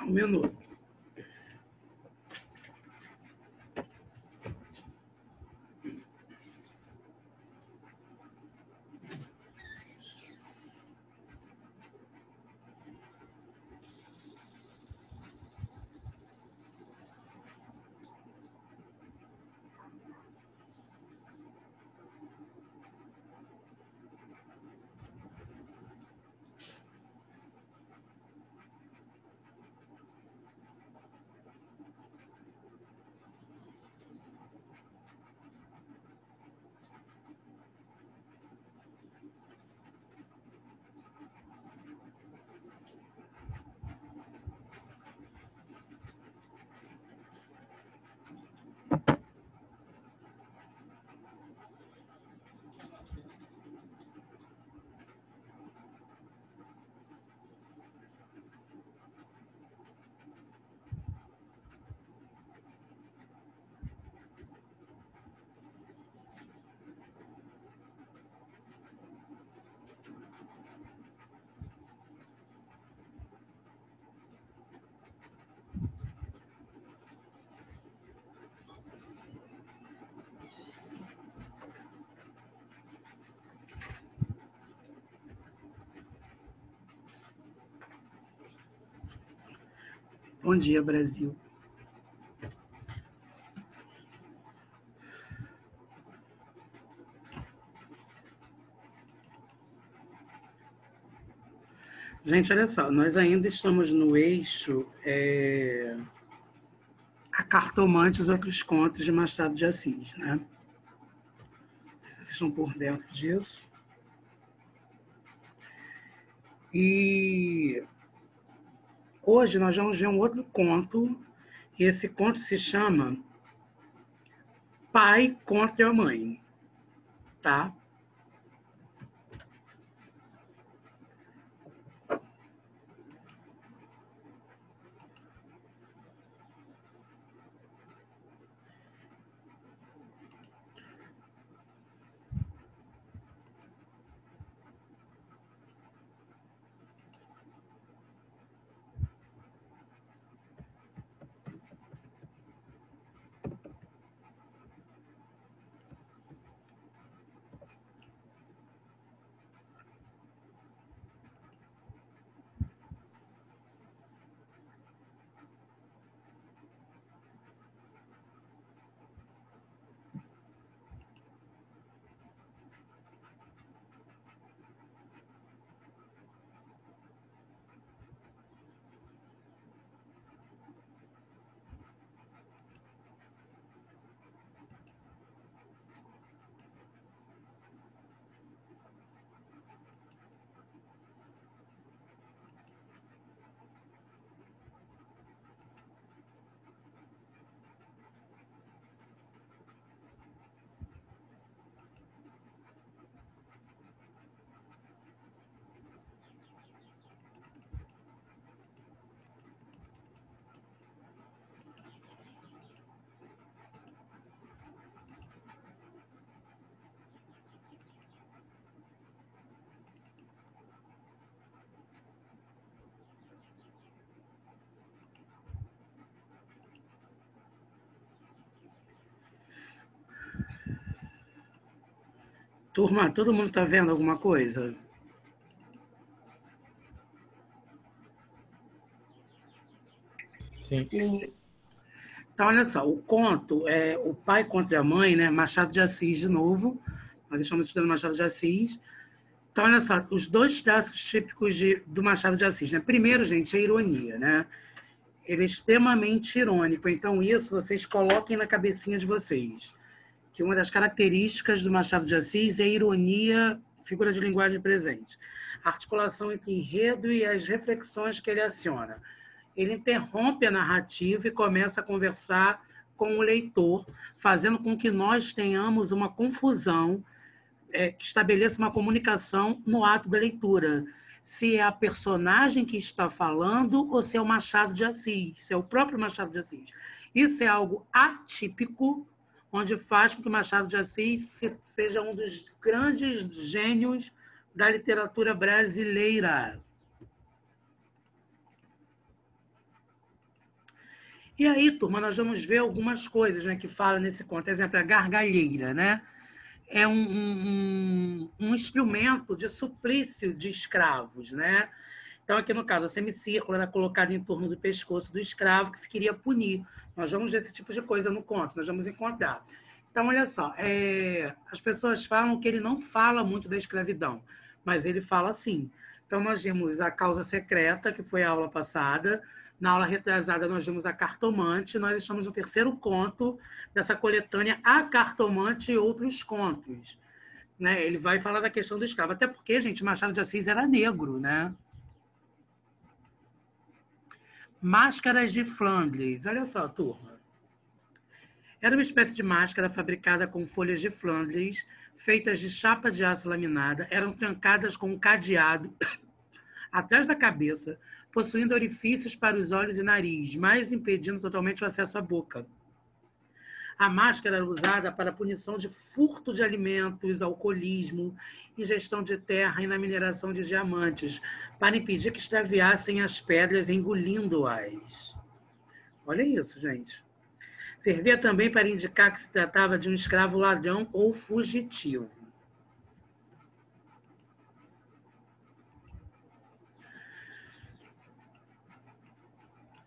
Um minuto. Bom dia, Brasil. Gente, olha só, nós ainda estamos no eixo A Cartomante e os Outros Contos de Machado de Assis, né? Não sei se vocês estão por dentro disso. E hoje nós vamos ver um outro conto, e esse conto se chama Pai contra a Mãe, tá? Turma, todo mundo está vendo alguma coisa? Sim. Então, olha só, o conto é O Pai contra a Mãe, né? Machado de Assis, de novo. Nós estamos estudando Machado de Assis. Então, olha só, os dois traços típicos do Machado de Assis, né? Primeiro, gente, a ironia, né? Ele é extremamente irônico. Então, isso vocês coloquem na cabecinha de vocês. Que uma das características do Machado de Assis é a ironia, figura de linguagem presente. A articulação entre enredo e as reflexões que ele aciona. Ele interrompe a narrativa e começa a conversar com o leitor, fazendo com que nós tenhamos uma confusão, que estabeleça uma comunicação no ato da leitura. Se é a personagem que está falando ou se é o Machado de Assis, se é o próprio Machado de Assis. Isso é algo atípico, onde faz com que Machado de Assis seja um dos grandes gênios da literatura brasileira. E aí, turma, nós vamos ver algumas coisas, né, que fala nesse conto. Por exemplo, a gargalheira, né? É um instrumento de suplício de escravos, né? Então, aqui no caso, a semicírculo era colocado em torno do pescoço do escravo que se queria punir. Nós vamos ver esse tipo de coisa no conto, nós vamos encontrar. Então, olha só, as pessoas falam que ele não fala muito da escravidão, mas ele fala sim. Então, nós vimos a causa secreta, que foi a aula passada. Na aula retrasada, nós vimos a cartomante. Nós estamos no terceiro conto dessa coletânea A Cartomante e Outros Contos. Né? Ele vai falar da questão do escravo. Até porque, gente, Machado de Assis era negro, né? Máscaras de Flandres. Olha só, turma. Era uma espécie de máscara fabricada com folhas de Flandres, feitas de chapa de aço laminada, eram trancadas com um cadeado atrás da cabeça, possuindo orifícios para os olhos e nariz, mas impedindo totalmente o acesso à boca. A máscara era usada para a punição de furto de alimentos, alcoolismo, ingestão de terra e na mineração de diamantes, para impedir que extraviassem as pedras engolindo-as. Olha isso, gente. Servia também para indicar que se tratava de um escravo ladrão ou fugitivo.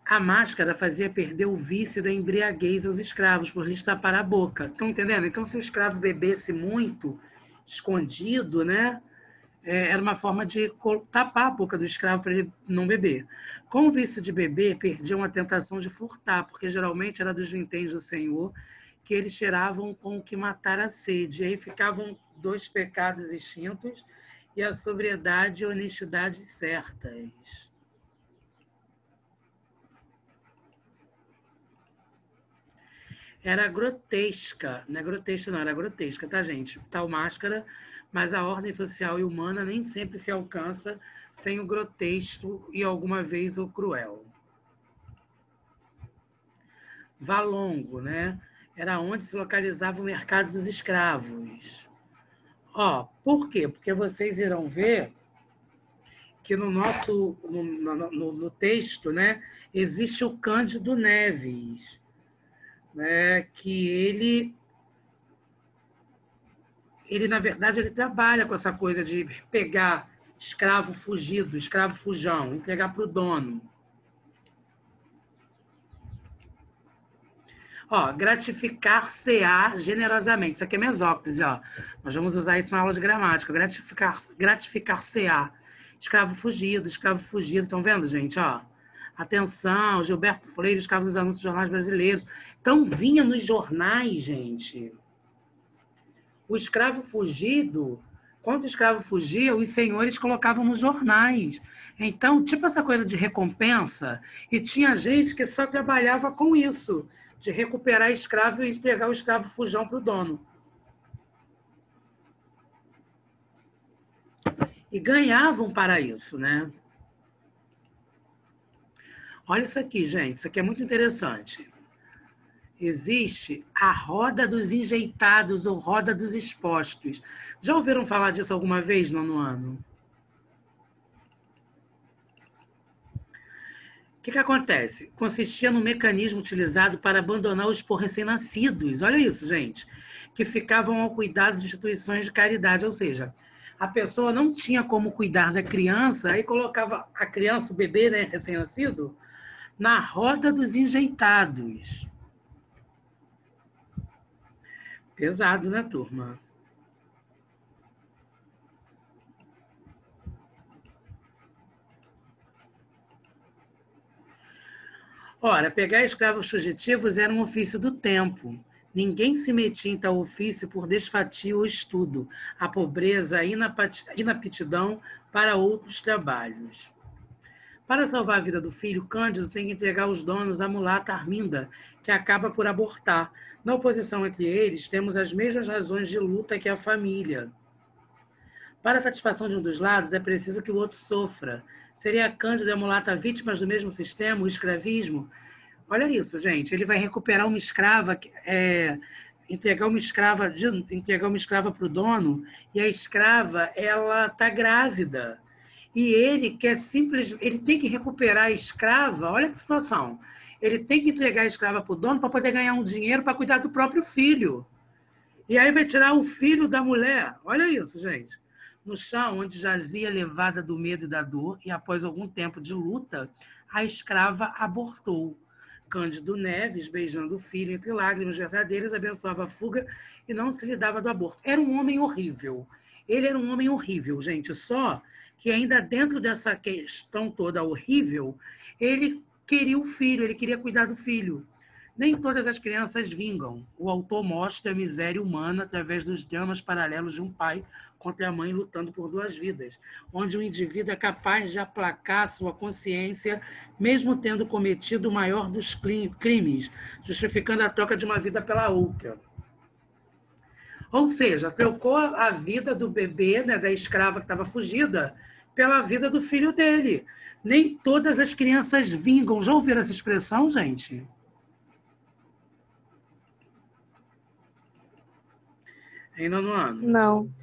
A máscara fazia perder o vício da embriaguez aos escravos, por lhes tapar a boca. Estão entendendo? Então, se o escravo bebesse muito, escondido, né? Era uma forma de tapar a boca do escravo para ele não beber. Com o vício de beber, perdiam a tentação de furtar, porque geralmente era dos vinténs do Senhor que eles cheiravam com o que matar a sede. E aí ficavam dois pecados extintos e a sobriedade e a honestidade certas. Era grotesca, não é grotesca não, era grotesca, tá, gente? Tal máscara, mas a ordem social e humana nem sempre se alcança sem o grotesco e alguma vez o cruel. Valongo, né? Era onde se localizava o mercado dos escravos. Por quê? Porque vocês irão ver que no texto, né, existe o Cândido Neves, né, que ele, na verdade, ele trabalha com essa coisa de pegar escravo fugido, escravo fujão, entregar para o dono. Gratificar-se-á generosamente. Isso aqui é mesóclise, ó. Nós vamos usar isso na aula de gramática. Gratificar-se-á. Escravo fugido. Estão vendo, gente? Atenção, Gilberto Freire, escravo dos anúncios dos jornais brasileiros. Então, vinha nos jornais, gente. O escravo fugido, quando o escravo fugia, os senhores colocavam nos jornais. Então, tipo essa coisa de recompensa, e tinha gente que só trabalhava com isso, de recuperar escravo e entregar o escravo fujão para o dono. E ganhavam para isso, né? Olha isso aqui, gente, isso aqui é muito interessante. Existe a roda dos enjeitados ou roda dos expostos. Já ouviram falar disso alguma vez, nono ano? O que acontece? Consistia no mecanismo utilizado para abandonar os recém-nascidos. Olha isso, gente. Que ficavam ao cuidado de instituições de caridade. Ou seja, a pessoa não tinha como cuidar da criança, aí colocava a criança, o bebê, né, recém-nascido, na roda dos enjeitados. Pesado, né, turma? Ora, pegar escravos fugitivos era um ofício do tempo. Ninguém se metia em tal ofício por desfatio ou estudo, a pobreza, a inaptidão para outros trabalhos. Para salvar a vida do filho, Cândido tem que entregar os donos à mulata Arminda, que acaba por abortar. Na oposição entre eles, temos as mesmas razões de luta que a família. Para a satisfação de um dos lados, é preciso que o outro sofra. Seria Cândido e a mulata vítimas do mesmo sistema, o escravismo? Olha isso, gente. Ele vai recuperar uma escrava, entregar uma escrava para o dono, e a escrava, ela está grávida. E ele quer ele tem que recuperar a escrava. Olha que situação. Ele tem que entregar a escrava para o dono para poder ganhar um dinheiro para cuidar do próprio filho. E aí vai tirar o filho da mulher. Olha isso, gente. No chão, onde jazia levada do medo e da dor, e após algum tempo de luta, a escrava abortou. Cândido Neves, beijando o filho entre lágrimas verdadeiras, abençoava a fuga e não se lhe dava do aborto. Era um homem horrível. Ele era um homem horrível, gente. Só que ainda dentro dessa questão toda horrível, ele queria o filho, ele queria cuidar do filho. Nem todas as crianças vingam. O autor mostra a miséria humana através dos dramas paralelos de um pai contra a mãe lutando por duas vidas, onde o indivíduo é capaz de aplacar sua consciência, mesmo tendo cometido o maior dos crimes, justificando a troca de uma vida pela outra. Ou seja, trocou a vida do bebê, né, da escrava que estava fugida, pela vida do filho dele. Nem todas as crianças vingam. Já ouviram essa expressão, gente? Ainda no ano. Não.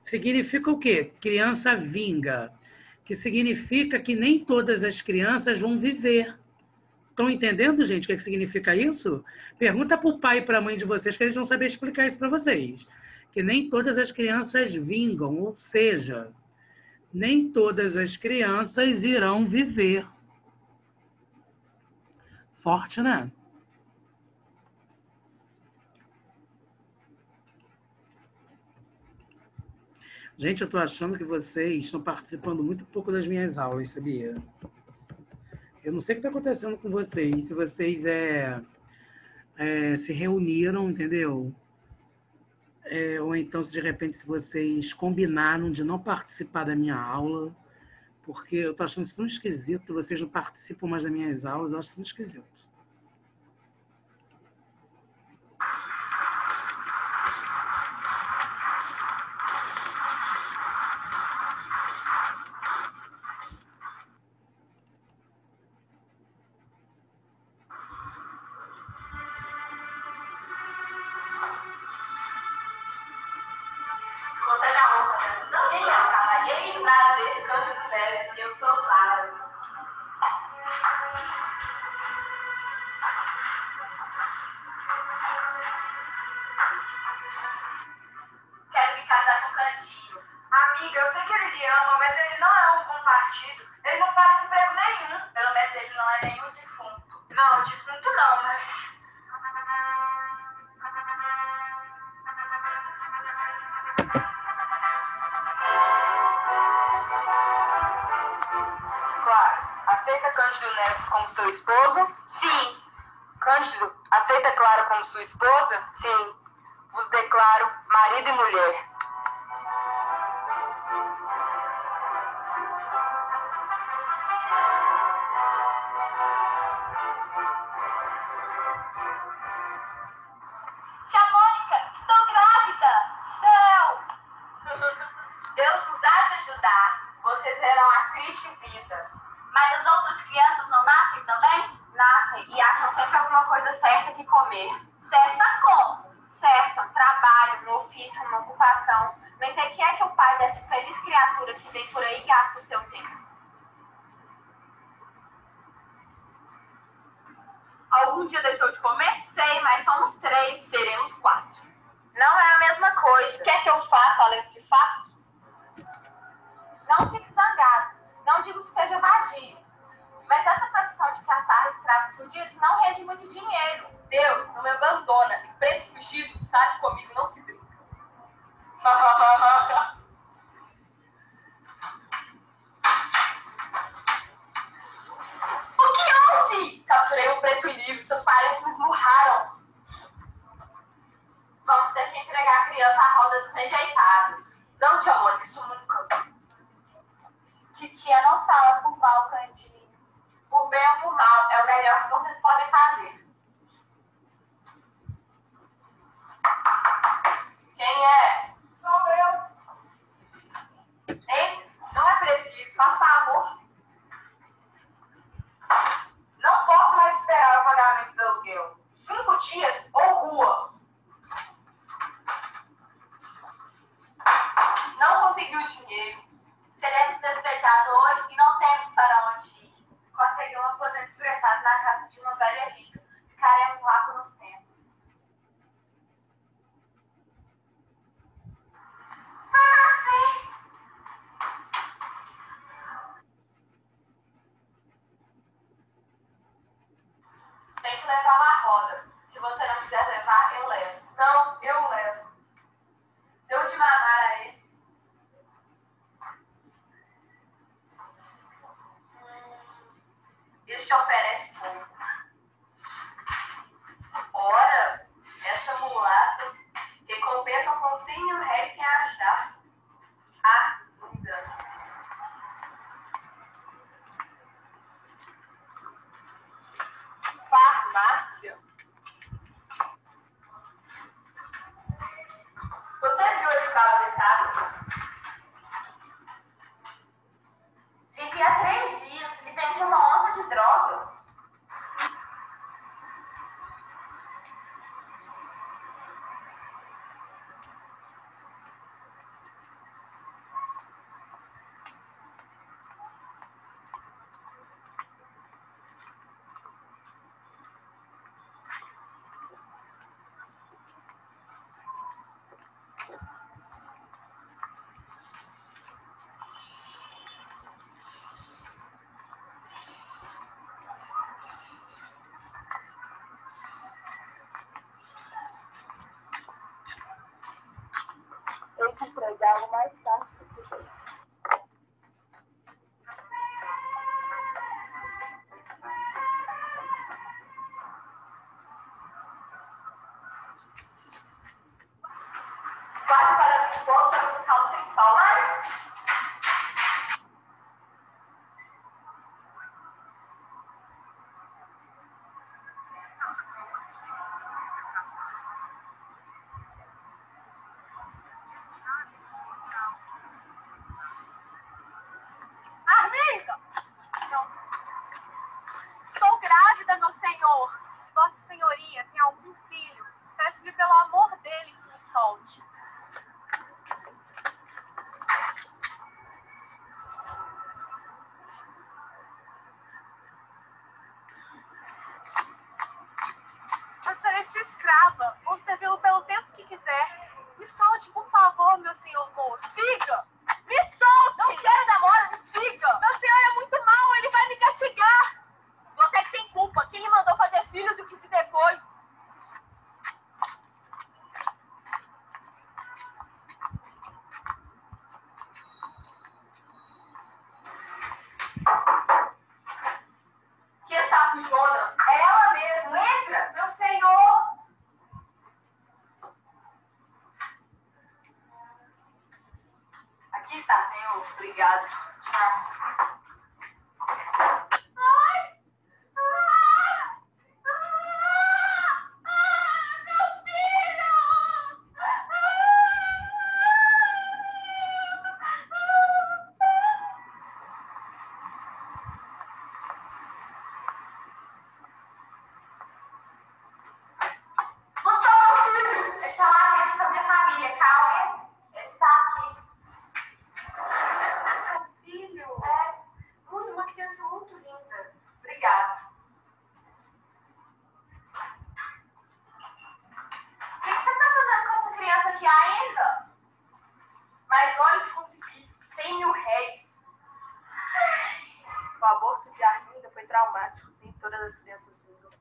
Significa o quê? Criança vinga. Que significa que nem todas as crianças vão viver. Estão entendendo, gente, o que significa isso? Pergunta para o pai e para a mãe de vocês, que eles vão saber explicar isso para vocês. Que nem todas as crianças vingam, ou seja, nem todas as crianças irão viver. Forte, né? Gente, eu estou achando que vocês estão participando muito pouco das minhas aulas, sabia? Eu não sei o que está acontecendo com vocês, se vocês se reuniram, entendeu? Ou então, se de repente, se vocês combinaram de não participar da minha aula, porque eu estou achando isso tão esquisito, vocês não participam mais das minhas aulas, eu acho isso muito esquisito. Aceita Cândido Neves como seu esposo? Sim. Cândido, aceita Clara como sua esposa? Sim. Vos declaro marido e mulher. Tia Mônica, estou grávida! Céu! Deus nos há de ajudar. Vocês serão a Cristo e vida. Mas as outras crianças não nascem também? Nascem e acham sempre alguma coisa certa que comer. Certa como? Certa, trabalho, no ofício, numa ocupação. Mas é que é que o pai dessa feliz criatura que vem por aí gasta o seu tempo? Algum dia deixou de comer? Sei, mas somos 3, seremos 4. Não é a mesma coisa. Quer que eu faça além do que faço? Não fique zangado. Não digo que seja vadio. Mas essa profissão de caçar escravos fugidos não rende muito dinheiro. Deus não me abandona. E preto fugido, sabe, comigo não se brinca. O que houve? Capturei um preto livre. Seus parentes me esmurraram. Vamos ter que entregar a criança à roda dos rejeitados. Não, tia Mônica, isso nunca. Titia não fala por mal, Candinho. Por bem ou por mal, é o melhor que vocês podem fazer. Quem é? Sou eu. Ei, não é preciso, faz favor. Não posso mais esperar o pagamento do aluguel. 5 dias ou rua. Não conseguiu o dinheiro. Seremos despejados hoje e não temos para onde ir. Consegui um aposento prestado na casa de uma estava deixado? Vivi há 3 dias e vendi uma onça de drogas. Eu comprei algo mais tarde. Quase para minha esposa buscar o sem falar. Arminda! Não. Estou grávida, meu senhor. Se Vossa Senhoria tem algum filho, peço-lhe pelo amor dele que me solte. Eu serei sua escrava. Vou servi-lo pelo tempo que quiser. Me solte, por favor, meu senhor moço. Siga! Me solte! Não quero namoro, me siga! Meu senhor é muito mau, ele vai me castigar! Você que tem culpa. Quem lhe mandou fazer filhos e o que fiz depois? Que está fujona? É ela mesmo. Entra! Meu senhor! Aqui está, senhor. Obrigado. Você é meu filho. Ele está lá dentro da minha família. Calma. Ele está aqui. Meu filho! É. Uma criança muito linda. Obrigada. O que você está fazendo com essa criança aqui ainda? Mas olha o que consegui. 100 mil réis. O aborto de Arminda foi traumático. Nem todas as crianças vingam.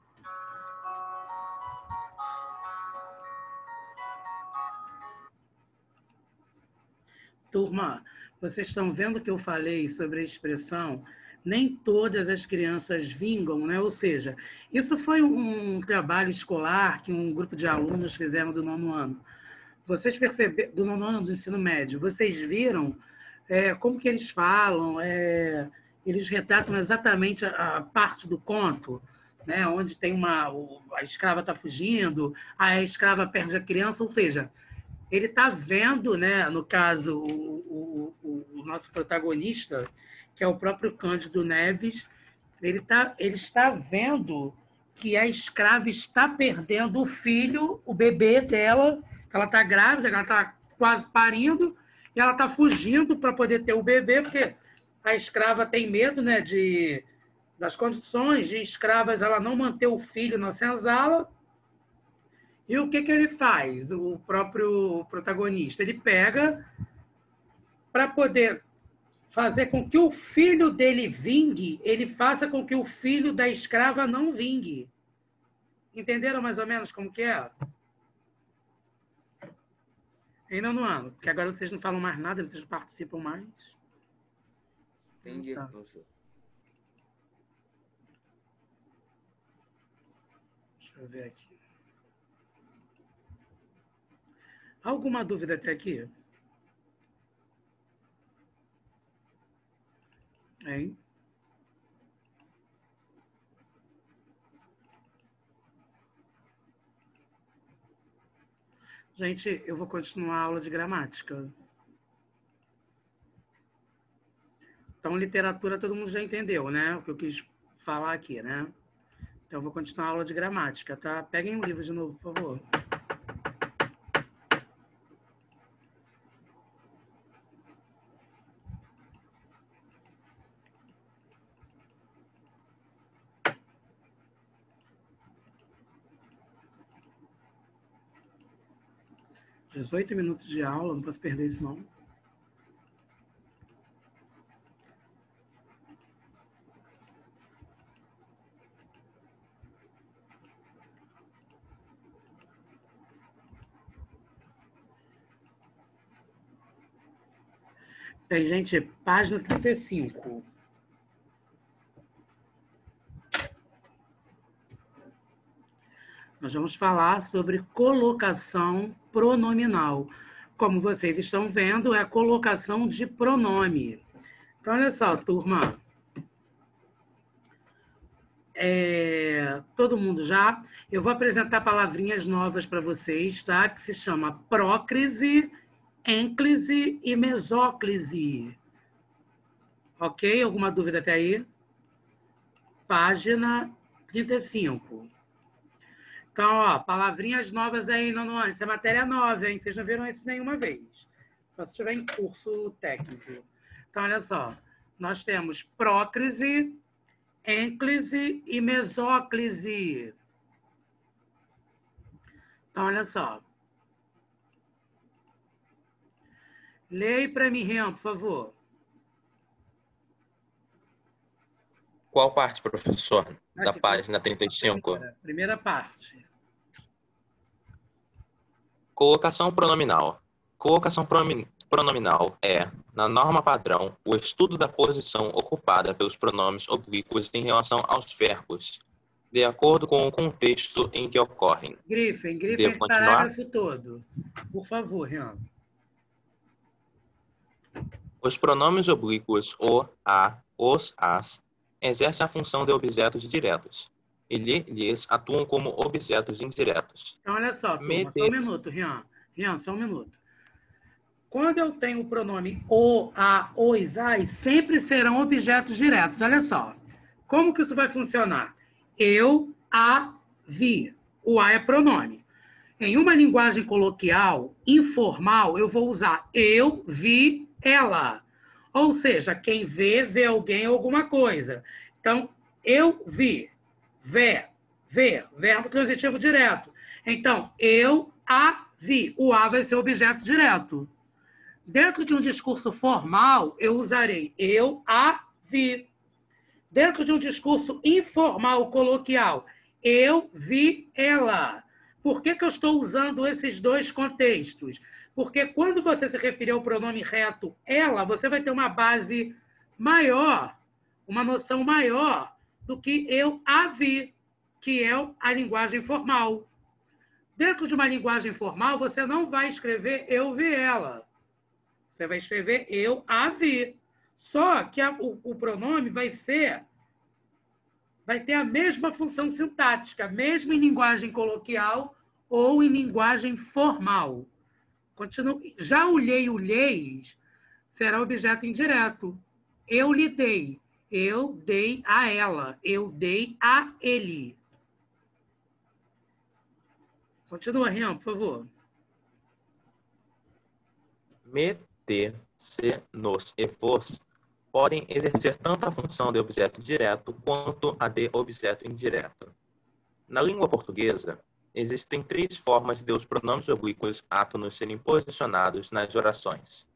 Turma, vocês estão vendo que eu falei sobre a expressão nem todas as crianças vingam, né? Ou seja, isso foi um trabalho escolar que um grupo de alunos fizeram do 9º ano. Vocês perceberam, do 9º ano do ensino médio, vocês viram como que eles falam, eles retratam exatamente a parte do conto, né? Onde tem a escrava está fugindo, a escrava perde a criança, ou seja, ele está vendo, né, no caso, o nosso protagonista, que é o próprio Cândido Neves, ele está vendo que a escrava está perdendo o filho, o bebê dela, que ela está grávida, que ela está quase parindo, e ela está fugindo para poder ter o bebê, porque a escrava tem medo, né, das condições de escravas ela não manter o filho na senzala. E o que ele faz? O próprio protagonista, ele pega para poder fazer com que o filho dele vingue, ele faça com que o filho da escrava não vingue. Entenderam mais ou menos como que é? Ainda no ano, porque agora vocês não falam mais nada, vocês não participam mais. Entendi, Tá. professor. Deixa eu ver aqui. Alguma dúvida até aqui? Hein? Gente, eu vou continuar a aula de gramática. Então, literatura todo mundo já entendeu, né? O que eu quis falar aqui, né? Então, eu vou continuar a aula de gramática, tá? Peguem o livro de novo, por favor. Dezoito minutos de aula, não posso perder isso, não. Bem, gente, página 35. Nós vamos falar sobre colocação pronominal. Como vocês estão vendo, é a colocação de pronome. Então, olha só, turma. Todo mundo já? Eu vou apresentar palavrinhas novas para vocês, tá? Que se chama próclise, ênclise e mesóclise. Ok? Alguma dúvida até aí? Página 35. Então, ó, palavrinhas novas aí, nono ano. Isso é matéria nova, hein? Vocês não viram isso nenhuma vez. Só se estiver em curso técnico. Então, olha só. Nós temos próclise, ênclise e mesóclise. Então, olha só. Leia para mim, Rian, por favor. Qual parte, professor? Da página 35. Primeira parte. Colocação pronominal. Colocação pronominal é, na norma padrão, o estudo da posição ocupada pelos pronomes oblíquos em relação aos verbos, de acordo com o contexto em que ocorrem. Grifem Devo esse continuar? parágrafo todo. Por favor, Rian. Os pronomes oblíquos o, a, os, as exercem a função de objetos diretos e lhes atuam como objetos indiretos. Então, olha só, turma, só um minuto, Rian. Rian, só um minuto. Quando eu tenho o pronome o, a, os, as, sempre serão objetos diretos. Olha só. Como que isso vai funcionar? Eu, a, vi. O a é pronome. Em uma linguagem coloquial, informal, eu vou usar eu, vi, ela. Ou seja, quem vê, vê alguém ou alguma coisa. Então, eu vi. Ver, verbo transitivo direto. Então, eu a vi. O a vai ser objeto direto. Dentro de um discurso formal, eu usarei eu a vi. Dentro de um discurso informal, coloquial, eu vi ela. Por que eu estou usando esses dois contextos? Porque quando você se referir ao pronome reto ela, você vai ter uma base maior, uma noção maior do que eu a vi, que é a linguagem formal. Dentro de uma linguagem formal, você não vai escrever eu vi ela. Você vai escrever eu a vi. Só que o pronome vai ter a mesma função sintática, mesmo em linguagem coloquial ou em linguagem formal. Continuo. Já o leis será objeto indireto. Eu lhe dei. Eu dei a ela. Eu dei a ele. Continua, Rian, por favor. Me, te, se, nos e vos podem exercer tanto a função de objeto direto quanto a de objeto indireto. Na língua portuguesa, existem 3 formas de os pronomes oblíquos átonos serem posicionados nas orações.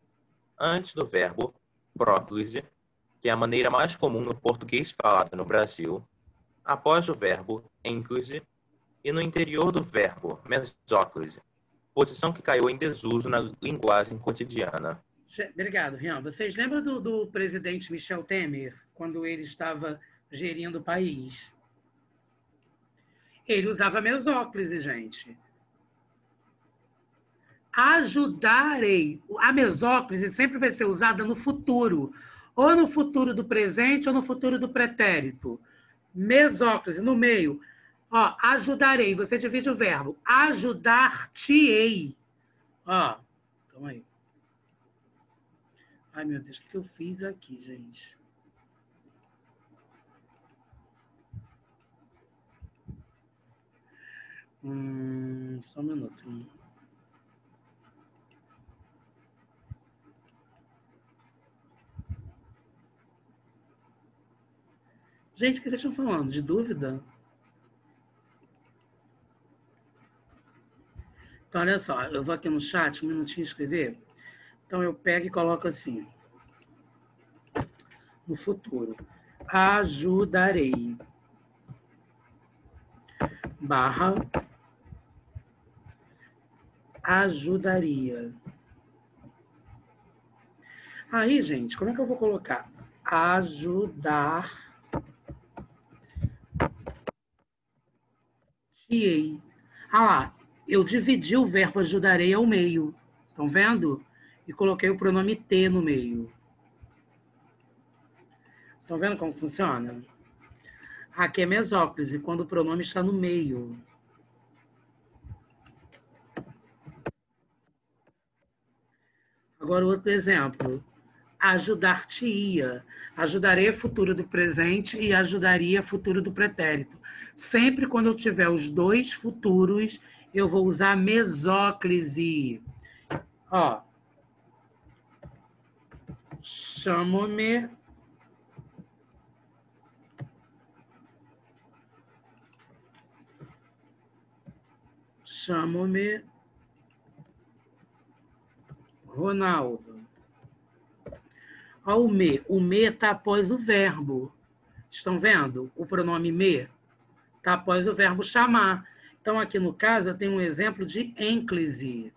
Antes do verbo próclise, que é a maneira mais comum no português falado no Brasil, após o verbo ênclise e no interior do verbo mesóclise, posição que caiu em desuso na linguagem cotidiana. Obrigado, Rian. Vocês lembram do presidente Michel Temer, quando ele estava gerindo o país? Ele usava mesóclise, gente. Ajudarei. A mesóclise sempre vai ser usada no futuro. Ou no futuro do presente ou no futuro do pretérito. Mesóclise, no meio. Ó, ajudarei. Você divide o verbo. Ajudar-te-ei. Ó, calma aí. Ai, meu Deus, o que eu fiz aqui, gente? Só um minuto. Gente, o que vocês estão falando? De dúvida? Então, olha só, eu vou aqui no chat, um minutinho escrever. Então, eu pego e coloco assim. No futuro. Ajudarei. Barra. Ajudaria. Aí, gente, como é que eu vou colocar? Ajudar. Ah lá, eu dividi o verbo ajudarei ao meio. Estão vendo? E coloquei o pronome T no meio. Estão vendo como funciona? Aqui é mesóclise, quando o pronome está no meio. Agora, outro exemplo. Ajudar-te-ia. Ajudarei é futuro do presente e ajudaria é futuro do pretérito. Sempre quando eu tiver os dois futuros, eu vou usar mesóclise. Ó. Chamo-me. Chamo-me Ronaldo. Ó, o me está após o verbo. Estão vendo? O pronome me está após o verbo chamar. Então, aqui no caso, eu tenho um exemplo de ênclise.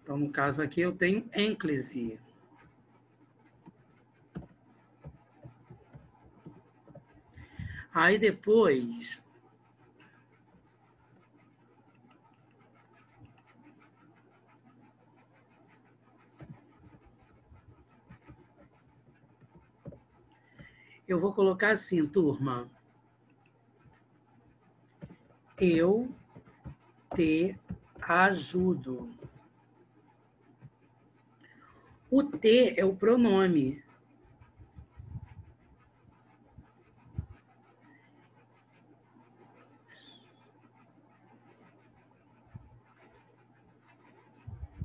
Então, no caso aqui, eu tenho ênclise. Aí, depois... eu vou colocar assim, turma. Eu te ajudo. O te é o pronome.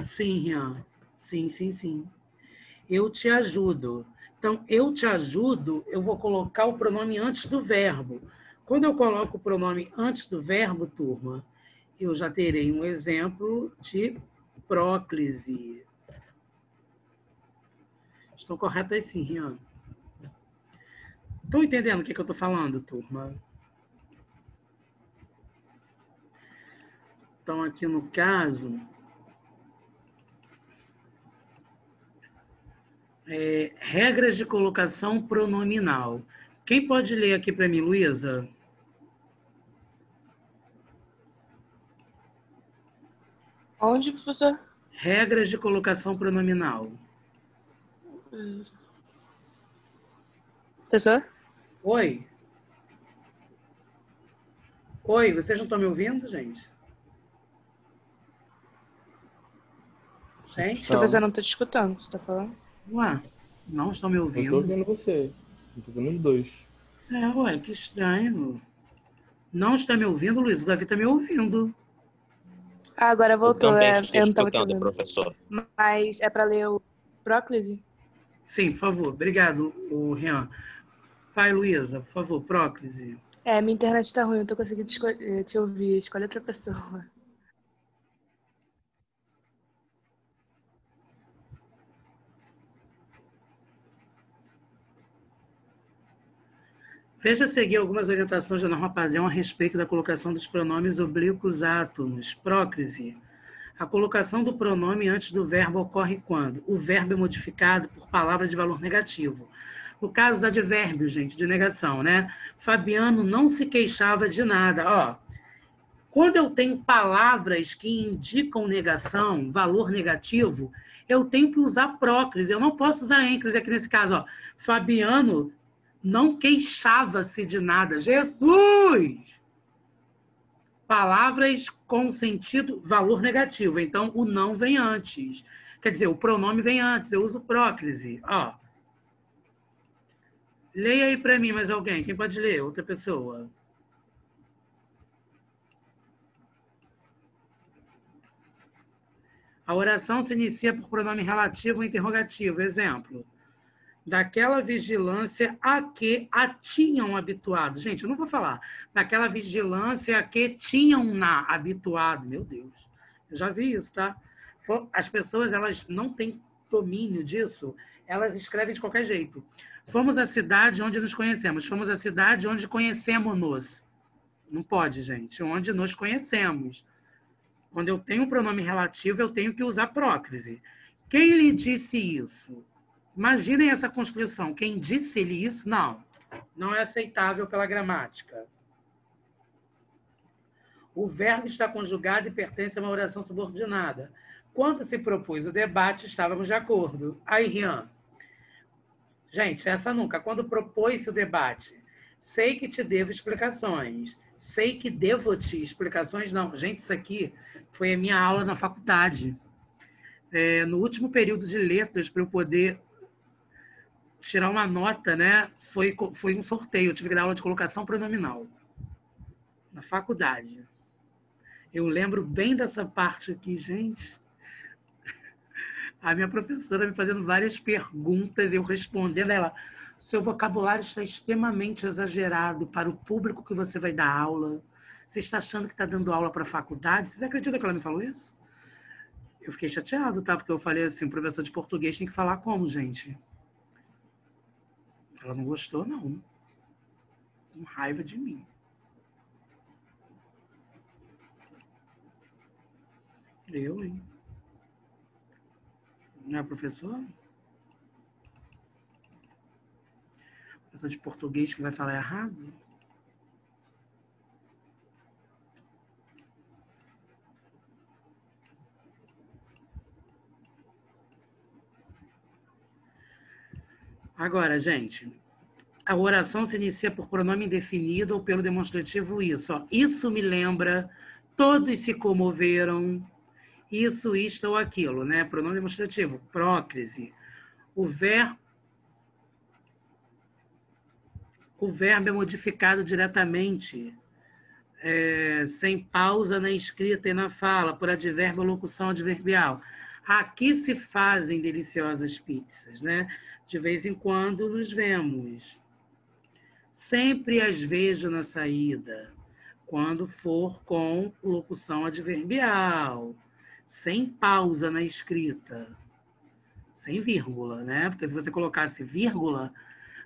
Sim, Rian. Sim, sim, sim. Eu te ajudo. Então, eu te ajudo, eu vou colocar o pronome antes do verbo. Quando eu coloco o pronome antes do verbo, turma, eu já terei um exemplo de próclise. Estou correta aí sim, Rian. Estão entendendo o que eu estou falando, turma? Então, aqui no caso... regras de colocação pronominal. Quem pode ler aqui para mim, Luísa? Onde, professor? Regras de colocação pronominal. Professor? Oi? Oi, vocês não estão me ouvindo, gente? Gente? Professor, não estou te escutando, você está falando? Ué, não estão me ouvindo? Eu estou ouvindo você. Eu estou ouvindo os dois. Ué, que estranho. Não está me ouvindo, Luiz? O Davi está me ouvindo. Ah, agora voltou. Eu também estou eu não estava te escutando, ouvindo. professor. Mas é para ler o próclise? Sim, por favor. Obrigado, Rian. Vai, Luísa, por favor, próclise. Minha internet está ruim, eu não estou conseguindo te ouvir. Escolhe outra pessoa. Veja a seguir algumas orientações da norma padrão a respeito da colocação dos pronomes oblíquos átonos. Próclise. A colocação do pronome antes do verbo ocorre quando o verbo é modificado por palavra de valor negativo. No caso dos advérbios, gente, de negação, né? Fabiano não se queixava de nada. Ó, quando eu tenho palavras que indicam negação, valor negativo, eu tenho que usar próclise. Eu não posso usar ênclise aqui nesse caso. Ó. Fabiano não queixava-se de nada. Jesus! palavras com sentido, valor negativo. Então, o não vem antes. Quer dizer, o pronome vem antes. Eu uso próclise. Ó. Leia aí para mim mais alguém. Quem pode ler? Outra pessoa. A oração se inicia por pronome relativo ou interrogativo. Exemplo. Daquela vigilância a que a tinham habituado. Gente, eu não vou falar. Daquela vigilância a que tinham-na habituado. Meu Deus. Eu já vi isso, tá? As pessoas, elas não têm domínio disso. Elas escrevem de qualquer jeito. Fomos à cidade onde nos conhecemos. Fomos à cidade onde conhecemos-nos. Não pode, gente. Onde nos conhecemos. Quando eu tenho um pronome relativo, eu tenho que usar próclise. Quem lhe disse isso? Imaginem essa construção. Quem disse-lhe isso? Não. Não é aceitável pela gramática. O verbo está conjugado e pertence a uma oração subordinada. Quando se propôs o debate, estávamos de acordo. Aí, Rian. Gente, essa nunca. Quando propôs o debate, sei que te devo explicações. Sei que devo-te explicações. Não, gente, isso aqui foi a minha aula na faculdade. No último período de letras, para eu poder tirar uma nota, né? Foi um sorteio. Eu tive que dar aula de colocação pronominal. Na faculdade. Eu lembro bem dessa parte aqui, gente. A minha professora me fazendo várias perguntas, eu respondendo, ela, seu vocabulário está extremamente exagerado para o público que você vai dar aula. Você está achando que está dando aula para a faculdade? Vocês acreditam que ela me falou isso? Eu fiquei chateado, tá? Porque eu falei assim, o professor de português tem que falar como, gente? Ela não gostou, não. Com raiva de mim. Eu, hein? Não é professor? Professor de português que vai falar errado? Agora, gente, a oração se inicia por pronome indefinido ou pelo demonstrativo isso. Ó. Isso me lembra, todos se comoveram, isso, isto ou aquilo, né? Pronome demonstrativo, próclise. O verbo é modificado diretamente, sem pausa na escrita e na fala, por advérbio ou locução adverbial. Aqui se fazem deliciosas pizzas, né? De vez em quando nos vemos. Sempre as vejo na saída, quando for com locução adverbial, sem pausa na escrita, sem vírgula, né? Porque se você colocasse vírgula,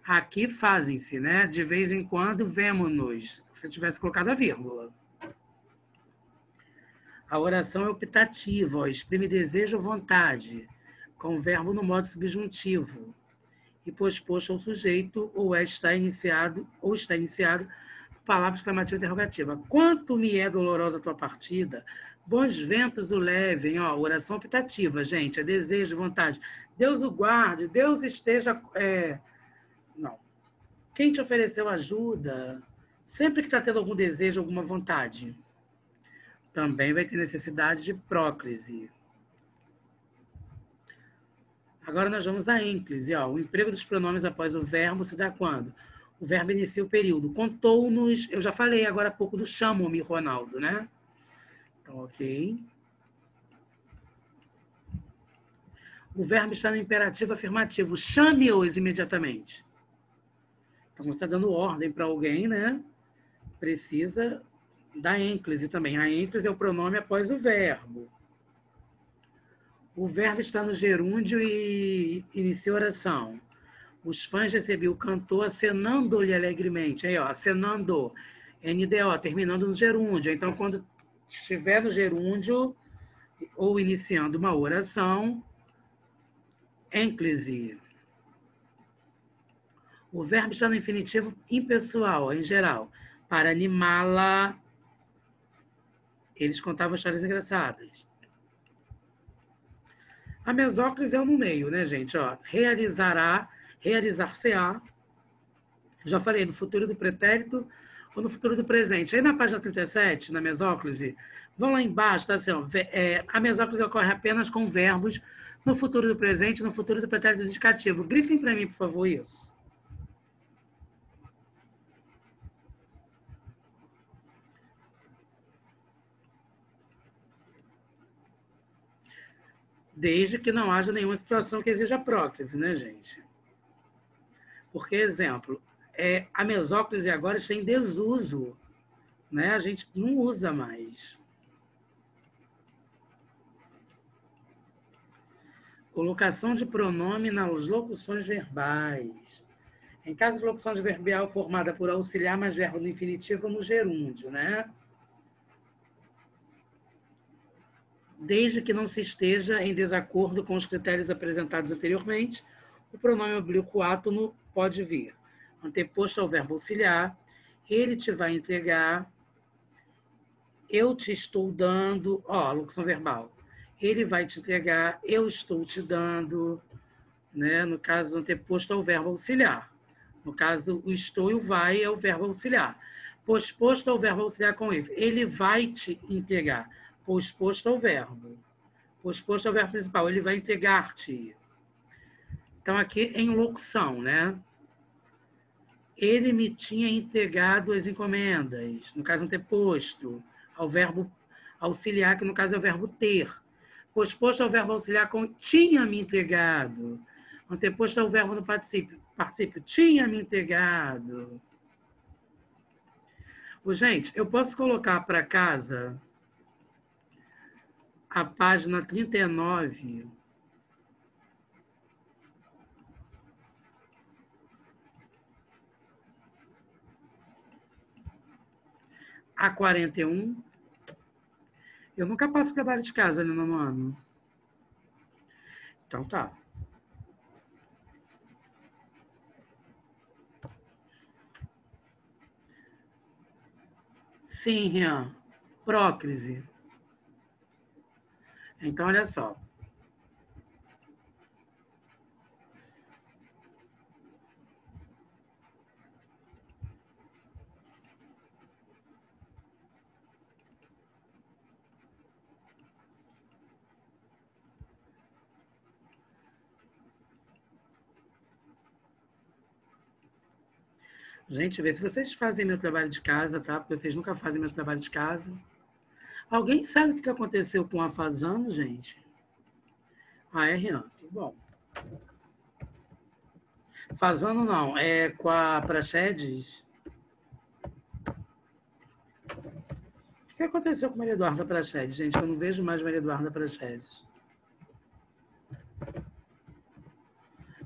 aqui fazem-se, né? De vez em quando vemo-nos, se tivesse colocado a vírgula. A oração é optativa, ó, exprime desejo ou vontade, com o verbo no modo subjuntivo, e posposto ao sujeito, ou está iniciado, palavra exclamativa interrogativa. Quanto me é dolorosa a tua partida, bons ventos o levem, ó, oração optativa, gente, é desejo, vontade. Deus o guarde, Deus esteja... Não. Quem te ofereceu ajuda, sempre que está tendo algum desejo, alguma vontade, também vai ter necessidade de próclise. Agora nós vamos à ênclise. Ó. O emprego dos pronomes após o verbo se dá quando? O verbo inicia o período. Contou-nos, eu já falei agora há pouco do chamo-me, Ronaldo, né? Então, ok. O verbo está no imperativo afirmativo. Chame-os imediatamente. Então, você está dando ordem para alguém, né? Precisa da ênclise também. A ênclise é o pronome após o verbo. O verbo está no gerúndio e inicia a oração. Os fãs recebiam o cantor acenando-lhe alegremente. Aí, ó, acenando. NDO, terminando no gerúndio. Então, quando estiver no gerúndio ou iniciando uma oração, ênclise. O verbo está no infinitivo impessoal, em geral. Para animá-la, eles contavam histórias engraçadas. A mesóclise é no meio, né, gente? Ó, realizar-se-á. Já falei do futuro do pretérito, ou no futuro do presente. Aí na página 37, na mesóclise, vão lá embaixo, tá assim, ó, a mesóclise ocorre apenas com verbos no futuro do presente, no futuro do pretérito indicativo. Grifem para mim, por favor, isso. Desde que não haja nenhuma situação que exija próclise, né, gente? Porque, exemplo, a mesóclise agora está em desuso, né? A gente não usa mais. Colocação de pronome nas locuções verbais. Em caso de locução adverbial formada por auxiliar mais verbo no infinitivo ou no gerúndio, né? Desde que não se esteja em desacordo com os critérios apresentados anteriormente, o pronome oblíquo átono pode vir anteposto ao verbo auxiliar, ele te vai entregar, eu te estou dando, ó, locução verbal, ele vai te entregar, eu estou te dando, né? No caso, anteposto ao verbo auxiliar. No caso, o estou e o vai é o verbo auxiliar. Posposto ao verbo auxiliar com ele vai te entregar. Posposto ao verbo. Posposto ao verbo principal, ele vai entregar-te. Então, aqui em locução, né? Ele me tinha entregado as encomendas, no caso anteposto, ao verbo auxiliar, que no caso é o verbo ter. Posposto ao verbo auxiliar com tinha me entregado. Anteposto ao verbo no particípio. Particípio, tinha me entregado. Gente, eu posso colocar para casa a página 39. A 41. Eu nunca passo trabalho de casa, né, no ano. Então tá. Sim, Rian. Próclise. Então, olha só. Gente, vê se vocês fazem meu trabalho de casa, tá? Porque vocês nunca fazem meu trabalho de casa. Alguém sabe o que aconteceu com a Fazano, gente? Ah, é Rian. Que bom. Fazano não, é com a Praxedes. O que aconteceu com Maria Eduarda Praxedes, gente? Eu não vejo mais Maria Eduarda Praxedes.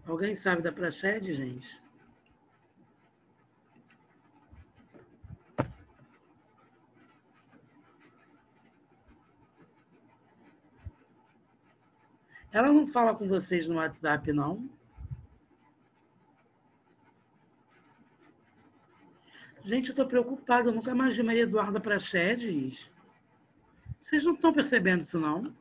Alguém sabe da Praxedes, gente? Ela não fala com vocês no WhatsApp, não? Gente, eu estou preocupada. Eu nunca mais vi Maria Eduarda Praxedes. Vocês não estão percebendo isso, não?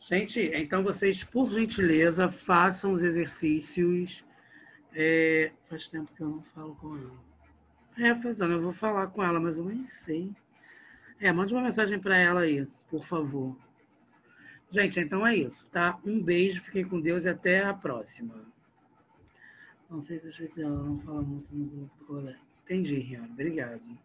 Gente, então vocês, por gentileza, façam os exercícios. Faz tempo que eu não falo com ela. Fazendo, eu vou falar com ela, mas eu nem sei. Mande uma mensagem para ela aí, por favor. Gente, então é isso, tá? Um beijo, fiquem com Deus e até a próxima. Não sei se ela não fala muito no grupo do colega. Entendi, Rihanna. Obrigado.